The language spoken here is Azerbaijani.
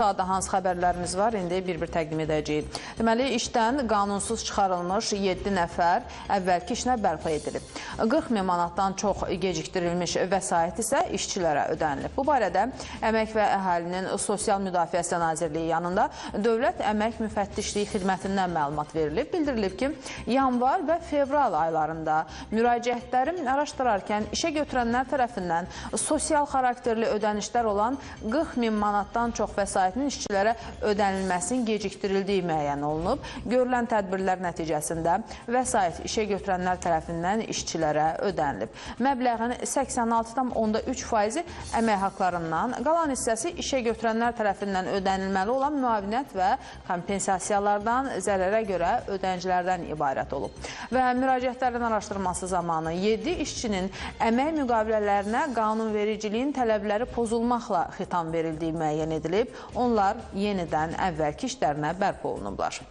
Sırada hansı xəbərlərimiz var, indi bir-bir təqdim edəcəyik. Deməli, işdən qanunsuz çıxarılmış 7 nəfər əvvəlki işinə bərpa edilib. 40 min manatdan çox gecikdirilmiş vəsait isə işçilərə ödənilib. Bu barədə Əmək və Əhalinin Sosial Müdafiəsi Nazirliyi yanında Dövlət Əmək Müfəttişliyi Xidmətindən məlumat verilib. Bildirilib ki, yanvar və fevral aylarında müraciətlərin araşdırarkən işə götürənlər tərəfindən sosial xarakterli ödənişlər olan 40 min manatdan çox vəsait işçilərə ödənilməsinin gecikdirildiyi müəyyən olunub. Görülən tədbirlər nəticəsində vəsait işə götürənlər tərəfindən işçilərə ödənilib. Məbləğin 86,3%-i əmək haqlarından, qalan hissəsi işə götürənlər tərəfindən ödənilməli olan müavinət və kompensasiyalardan, zərərə görə ödəncilərdən ibarət olub. Və müraciətlərin araşdırılması zamanı 7 işçinin əmək müqavilələrinə qanunvericiliyin tələbləri pozulmaqla xitam verildiyi müəyyən edilib. Onlar yenidən əvvəlki işlərinə bərpa olunublar.